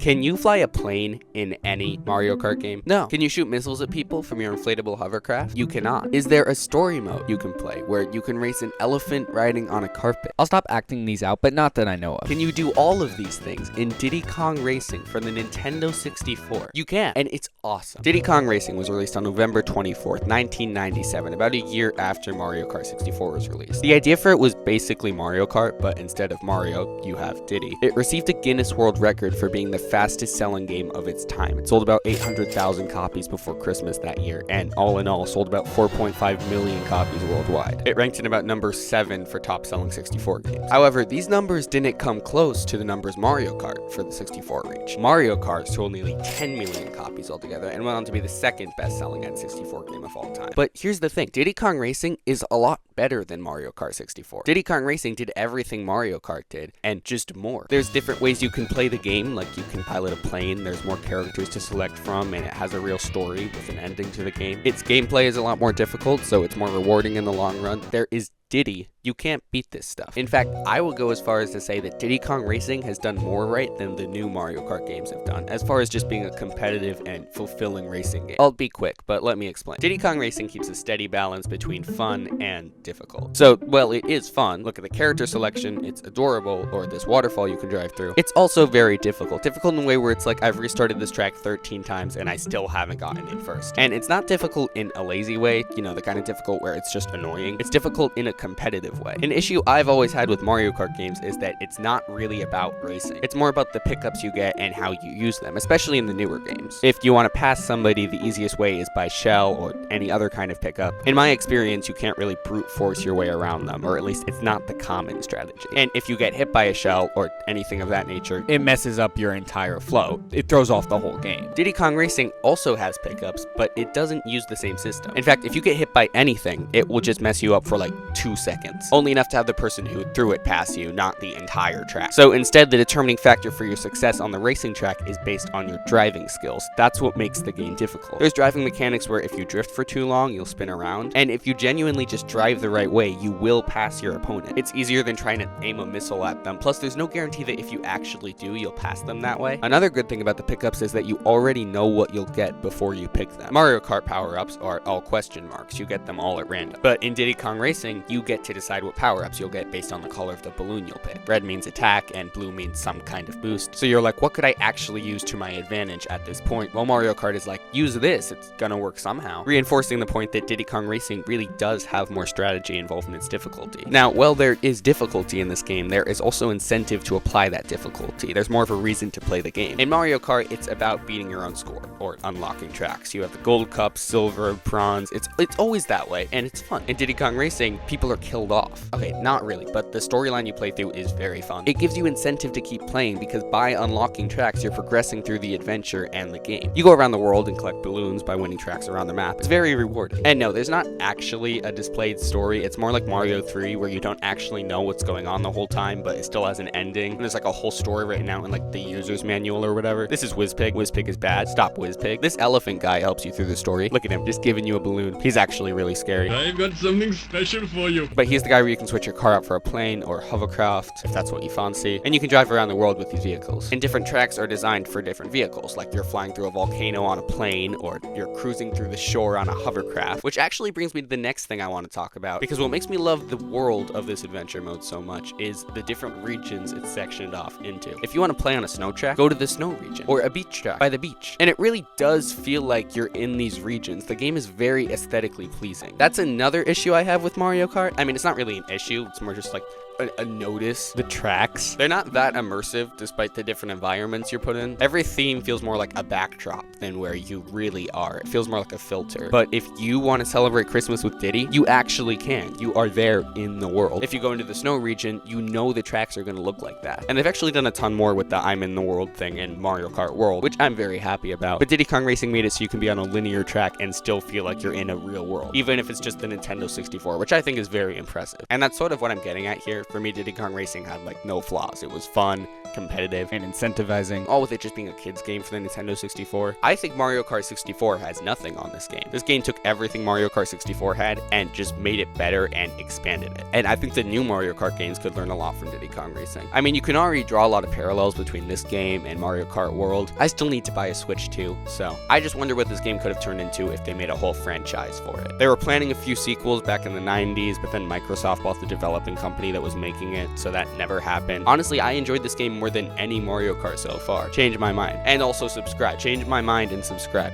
Can you fly a plane in any Mario Kart game? No. Can you shoot missiles at people from your inflatable hovercraft? You cannot. Is there a story mode you can play where you can race an elephant riding on a carpet? I'll stop acting these out, but not that I know of. Can you do all of these things in Diddy Kong Racing for the Nintendo 64? You can, and it's awesome. Diddy Kong Racing was released on November 24th, 1997, about a year after Mario Kart 64 was released. The idea for it was basically Mario Kart, but instead of Mario, you have Diddy. It received a Guinness World Record for being the fastest selling game of its time. It sold about 800,000 copies before Christmas that year, and all in all, sold about 4.5 million copies worldwide. It ranked in about number 7 for top selling 64 games. However, these numbers didn't come close to the numbers Mario Kart for the 64 reached. Mario Kart sold nearly 10 million copies altogether and went on to be the second best selling N64 game of all time. But here's the thing, Diddy Kong Racing is a lot better than Mario Kart 64. Diddy Kong Racing did everything Mario Kart did, and just more. There's different ways you can play the game, like you can pilot a plane, there's more characters to select from, and it has a real story with an ending to the game. Its gameplay is a lot more difficult, so it's more rewarding in the long run. There is Diddy. You can't beat this stuff. In fact, I will go as far as to say that Diddy Kong Racing has done more right than the new Mario Kart games have done, as far as just being a competitive and fulfilling racing game. I'll be quick, but let me explain. Diddy Kong Racing keeps a steady balance between fun and difficult. So, well, it is fun. Look at the character selection, it's adorable, or this waterfall you can drive through. It's also very difficult. Difficult in a way where it's like, I've restarted this track 13 times and I still haven't gotten in first. And it's not difficult in a lazy way, you know, the kind of difficult where it's just annoying. It's difficult in a competitive way. An issue I've always had with Mario Kart games is that it's not really about racing. It's more about the pickups you get and how you use them, especially in the newer games. If you want to pass somebody, the easiest way is by shell or any other kind of pickup. In my experience, you can't really brute force your way around them, or at least it's not the common strategy. And if you get hit by a shell or anything of that nature, It messes up your entire flow. It throws off the whole game. Diddy Kong Racing also has pickups, but it doesn't use the same system. In fact, if you get hit by anything, it will just mess you up for like 2 seconds. Only enough to have the person who threw it pass you, not the entire track. So instead, the determining factor for your success on the racing track is based on your driving skills. That's what makes the game difficult. There's driving mechanics where if you drift for too long, you'll spin around. And if you genuinely just drive the right way, you will pass your opponent. It's easier than trying to aim a missile at them. Plus, there's no guarantee that if you actually do, you'll pass them that way. Another good thing about the pickups is that you already know what you'll get before you pick them. Mario Kart power-ups are all question marks. You get them all at random. But in Diddy Kong Racing, you get to decide what power-ups you'll get based on the color of the balloon you'll pick. Red means attack, and blue means some kind of boost. So you're like, what could I actually use to my advantage at this point? Well, Mario Kart is like, use this, it's gonna work somehow. Reinforcing the point that Diddy Kong Racing really does have more strategy involved in its difficulty. Now, while there is difficulty in this game, there is also incentive to apply that difficulty. There's more of a reason to play the game. In Mario Kart, it's about beating your own score, or unlocking tracks. You have the gold cup, silver, bronze, it's always that way, and it's fun. In Diddy Kong Racing, people are killed off. Okay, not really, but the storyline you play through is very fun. It gives you incentive to keep playing because by unlocking tracks, you're progressing through the adventure and the game. You go around the world and collect balloons by winning tracks around the map. It's very rewarding. And no, there's not actually a displayed story. It's more like Mario 3 where you don't actually know what's going on the whole time, but it still has an ending. And there's like a whole story written out in like the user's manual or whatever. This is Whizpig. Whizpig is bad. Stop Whizpig. This elephant guy helps you through the story. Look at him, just giving you a balloon. He's actually really scary. I've got something special for you. But he's the guy where you can switch your car out for a plane or hovercraft, if that's what you fancy. And you can drive around the world with these vehicles. And different tracks are designed for different vehicles, like you're flying through a volcano on a plane, or you're cruising through the shore on a hovercraft, which actually brings me to the next thing I want to talk about, because what makes me love the world of this adventure mode so much is the different regions it's sectioned off into. If you want to play on a snow track, go to the snow region, or a beach track by the beach. And it really does feel like you're in these regions. The game is very aesthetically pleasing. That's another issue I have with Mario Kart. I mean, it's not really an issue, it's more just like a notice. The tracks, they're not that immersive despite the different environments you're put in. Every theme feels more like a backdrop than where you really are. It feels more like a filter. But if you want to celebrate Christmas with Diddy, you actually can. You are there in the world. If you go into the snow region, you know the tracks are going to look like that. And they've actually done a ton more with the I'm in the world thing in Mario Kart World, which I'm very happy about. But Diddy Kong Racing made it so you can be on a linear track and still feel like you're in a real world, even if it's just the Nintendo 64, which I think is very impressive. And that's sort of what I'm getting at here. For me, Diddy Kong Racing had like no flaws. It was fun, competitive, And incentivizing. all with it just being a kid's game for the Nintendo 64. I think Mario Kart 64 has nothing on this game. This game took everything Mario Kart 64 had and just made it better and expanded it. And I think the new Mario Kart games could learn a lot from Diddy Kong Racing. I mean, you can already draw a lot of parallels between this game and Mario Kart World. I still need to buy a Switch too, so I just wonder what this game could have turned into if they made a whole franchise for it. They were planning a few sequels back in the 90s, but then Microsoft bought the developing company that was making it, so that never happened. Honestly, I enjoyed this game more than any Mario Kart so far. Change my mind. And also subscribe. Change my mind and subscribe.